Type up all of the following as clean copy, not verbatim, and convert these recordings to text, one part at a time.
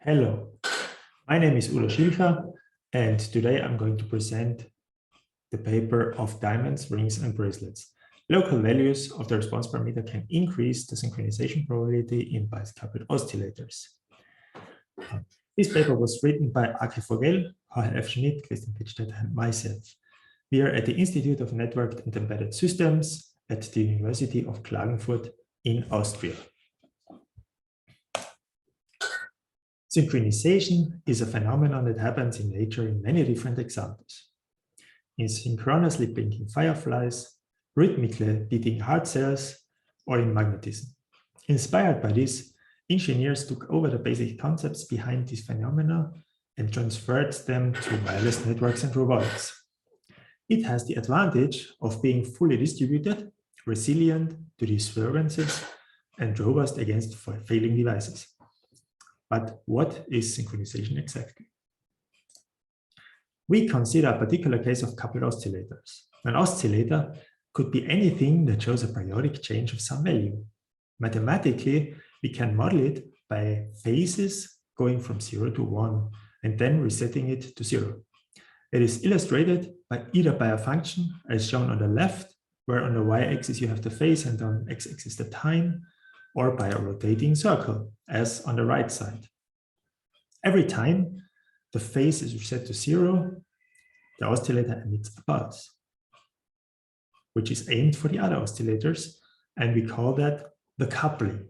Hello, my name is Schilcher, and today I'm going to present the paper of diamonds, rings, and bracelets. Local values of the response parameter can increase the synchronization probability in bias-coupled oscillators. This paper was written by Arke Vogell, Jorge F. Schmidt, Bettstetter, and myself. We are at the Institute of Networked and Embedded Systems at the University of Klagenfurt in Austria. Synchronization is a phenomenon that happens in nature in many different examples. In synchronously blinking fireflies, rhythmically beating heart cells, or in magnetism. Inspired by this, engineers took over the basic concepts behind this phenomena and transferred them to wireless networks and robotics. It has the advantage of being fully distributed, resilient to disturbances, and robust against failing devices. But what is synchronization exactly? We consider a particular case of coupled oscillators. An oscillator could be anything that shows a periodic change of some value. Mathematically, we can model it by phases going from 0 to 1 and then resetting it to 0. It is illustrated by either by a function as shown on the left, where on the y-axis you have the phase and on x-axis the time, or by a rotating circle, as on the right side. Every time the phase is reset to 0, the oscillator emits a pulse, which is aimed for the other oscillators, and we call that the coupling.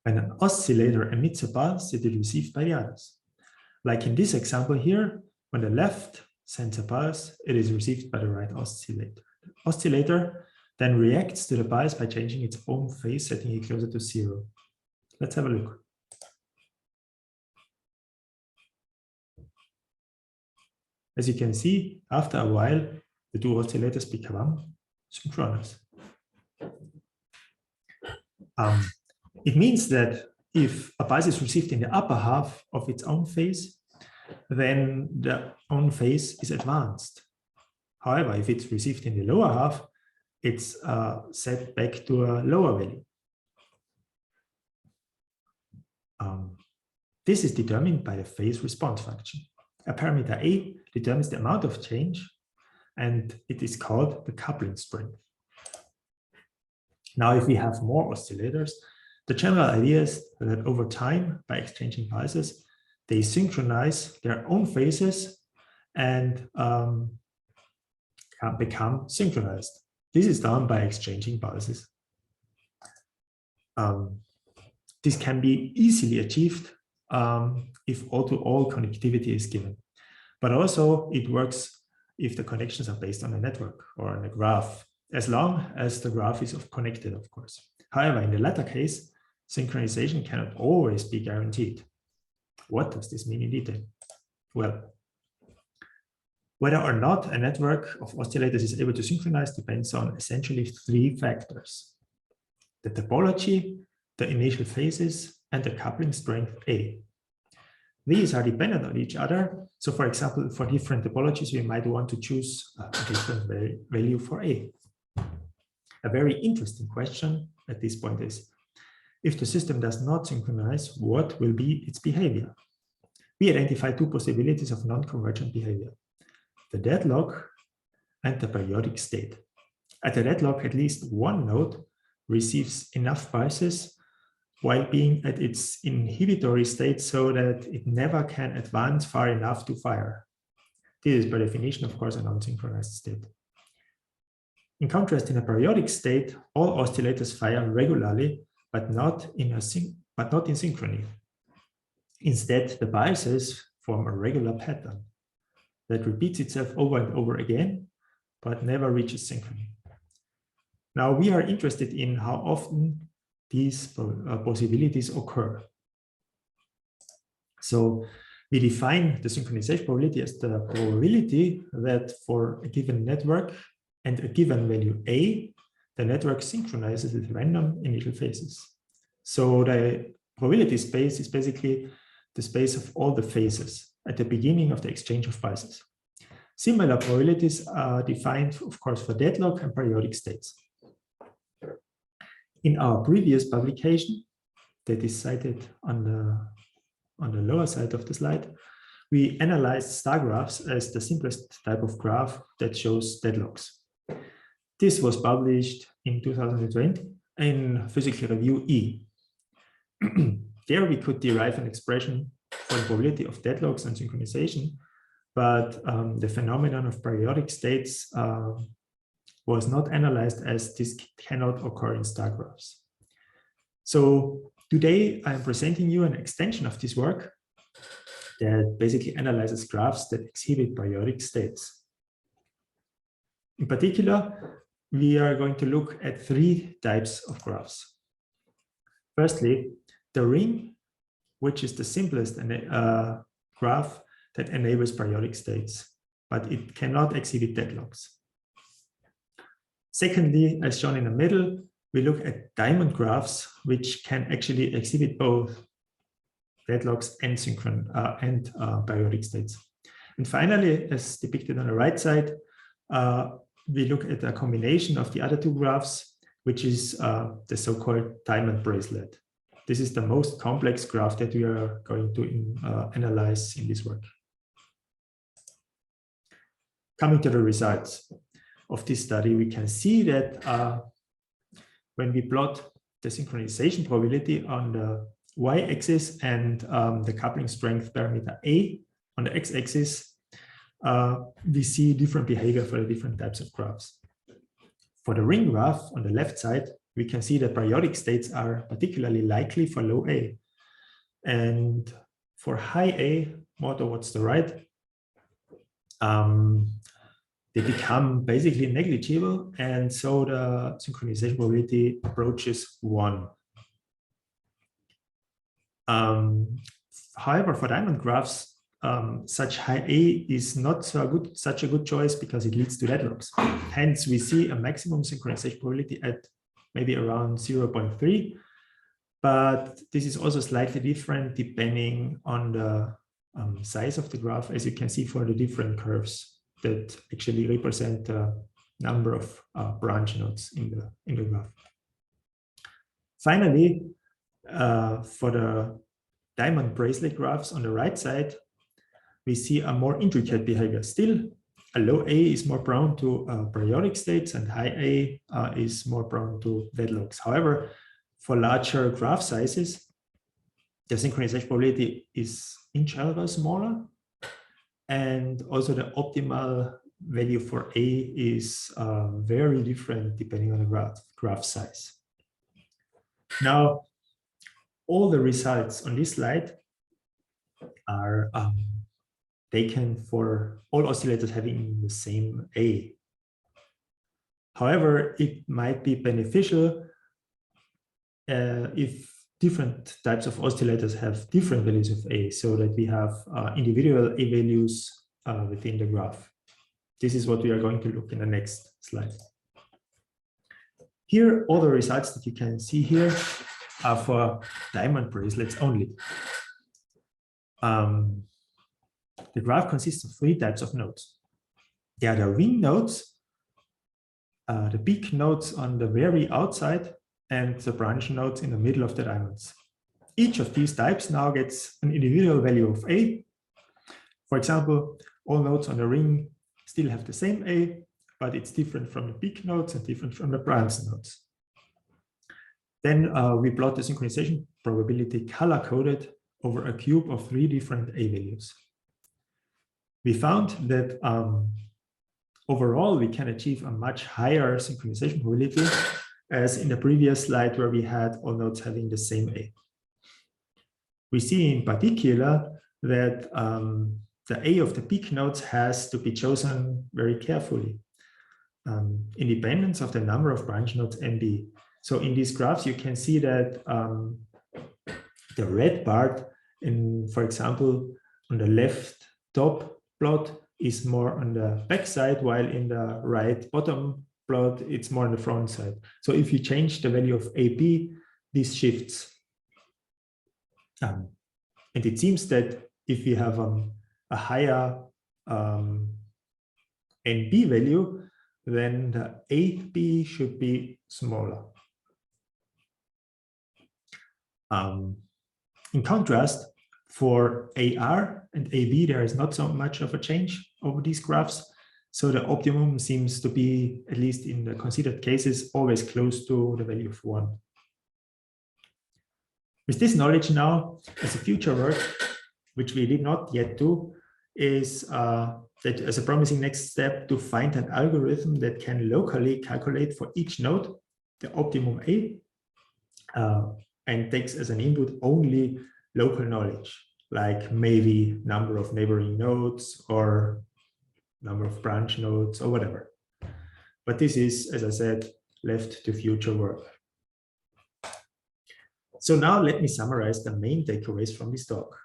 When an oscillator emits a pulse, it is received by the others. Like in this example here, when the left sends a pulse, it is received by the right oscillator. The oscillator then reacts to the pulse by changing its own phase, setting it closer to 0. Let's have a look. As you can see, after a while, the two oscillators become synchronous. It means that if a pulse is received in the upper half of its own phase, then the own phase is advanced. However, if it's received in the lower half, it's set back to a lower value. This is determined by the phase response function. A parameter A determines the amount of change, and it is called the coupling strength. Now, if we have more oscillators, the general idea is that over time, by exchanging pulses, they synchronize their own phases and become synchronized. This is done by exchanging pulses. This can be easily achieved if all-to-all connectivity is given. But also it works if the connections are based on a network or on a graph, as long as the graph is connected, of course. However, in the latter case, synchronization cannot always be guaranteed. What does this mean in detail? Well, whether or not a network of oscillators is able to synchronize depends on essentially three factors: the topology, the initial phases, and the coupling strength A. These are dependent on each other. So for example, for different topologies, we might want to choose a different value for A. A very interesting question at this point is, if the system does not synchronize, what will be its behavior? We identify two possibilities of non-convergent behavior: the deadlock and the periodic state. At the deadlock, at least one node receives enough pulses while being at its inhibitory state so that it never can advance far enough to fire. This is by definition, of course, a non-synchronized state. In contrast, in a periodic state, all oscillators fire regularly, but not in synchrony. Instead, the pulses form a regular pattern that repeats itself over and over again, but never reaches synchrony. Now, we are interested in how often these possibilities occur. So we define the synchronization probability as the probability that for a given network and a given value A, the network synchronizes with random initial phases. So the probability space is basically the space of all the phases at the beginning of the exchange of pulses. Similar probabilities are defined, of course, for deadlock and periodic states. In our previous publication, that is cited on the lower side of the slide, we analyzed star graphs as the simplest type of graph that shows deadlocks. This was published in 2020 in Physical Review E. There we could derive an expression for the probability of deadlocks and synchronization, but the phenomenon of periodic states was not analyzed, as this cannot occur in star graphs. So today I'm presenting you an extension of this work that basically analyzes graphs that exhibit periodic states. In particular, we are going to look at three types of graphs. Firstly, the ring, which is the simplest graph that enables periodic states, but it cannot exhibit deadlocks. Secondly, as shown in the middle, we look at diamond graphs, which can actually exhibit both deadlocks and periodic states. And finally, as depicted on the right side, we look at a combination of the other two graphs, which is the so-called diamond bracelet. This is the most complex graph that we are going to analyze in this work. Coming to the results of this study, we can see that when we plot the synchronization probability on the y-axis and the coupling strength parameter A on the x-axis, we see different behavior for the different types of graphs. For the ring graph on the left side, we can see that periodic states are particularly likely for low A. And for high A, more towards the right, they become basically negligible, and so the synchronization probability approaches 1. However, for diamond graphs, such high A is not such a good choice because it leads to deadlocks. Hence, we see a maximum synchronization probability at maybe around 0.3, but this is also slightly different depending on the size of the graph, as you can see for the different curves that actually represent the number of branch nodes in the graph. Finally, for the diamond bracelet graphs on the right side, we see a more intricate behavior. Still, a low A is more prone to periodic states and high A is more prone to deadlocks. However, for larger graph sizes, the synchronization probability is in general smaller, and also the optimal value for A is very different depending on the graph size. Now, all the results on this slide are taken for all oscillators having the same A. However, it might be beneficial if different types of oscillators have different values of A, so that we have individual A values within the graph. This is what we are going to look in the next slide. Here, all the results that you can see here are for diamond bracelets only. The graph consists of three types of nodes. There are the ring nodes, the peak nodes on the very outside, and the branch nodes in the middle of the diamonds. Each of these types now gets an individual value of A. For example, all nodes on the ring still have the same A, but it's different from the peak nodes and different from the branch nodes. Then we plot the synchronization probability color-coded over a cube of three different A values. We found that overall we can achieve a much higher synchronization probability as in the previous slide where we had all nodes having the same A. We see in particular that the A of the peak nodes has to be chosen very carefully, independent of the number of branch nodes MB. So in these graphs, you can see that the red part, for example, on the left top plot is more on the back side, while in the right bottom plot, it's more on the front side. So if you change the value of AB, this shifts. And it seems that if you have a higher NB value, then the AB should be smaller. In contrast, for AR and AV, there is not so much of a change over these graphs. So the optimum seems to be, at least in the considered cases, always close to the value of 1. With this knowledge now, as a future work, which we did not yet do, is that as a promising next step to find an algorithm that can locally calculate for each node the optimum A and takes as an input only local knowledge, like maybe number of neighboring nodes or number of branch nodes or whatever. But this is, as I said, left to future work. So now let me summarize the main takeaways from this talk.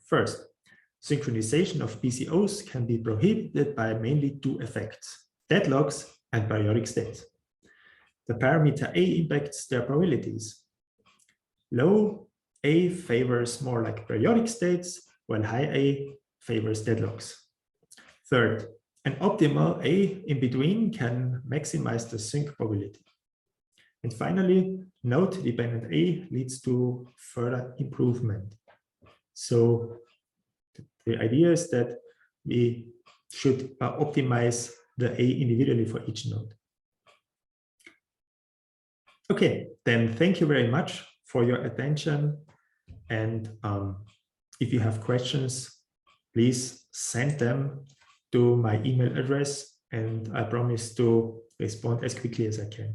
First, synchronization of BCOs can be prohibited by mainly 2 effects: deadlocks and periodic states. The parameter A impacts their probabilities. Low A favors more like periodic states, while high A favors deadlocks. Third, an optimal A in between can maximize the sync probability. And finally, node-dependent A leads to further improvement. So the idea is that we should optimize the A individually for each node. Okay, then thank you very much for your attention. And if you have questions, please send them to my email address, and I promise to respond as quickly as I can.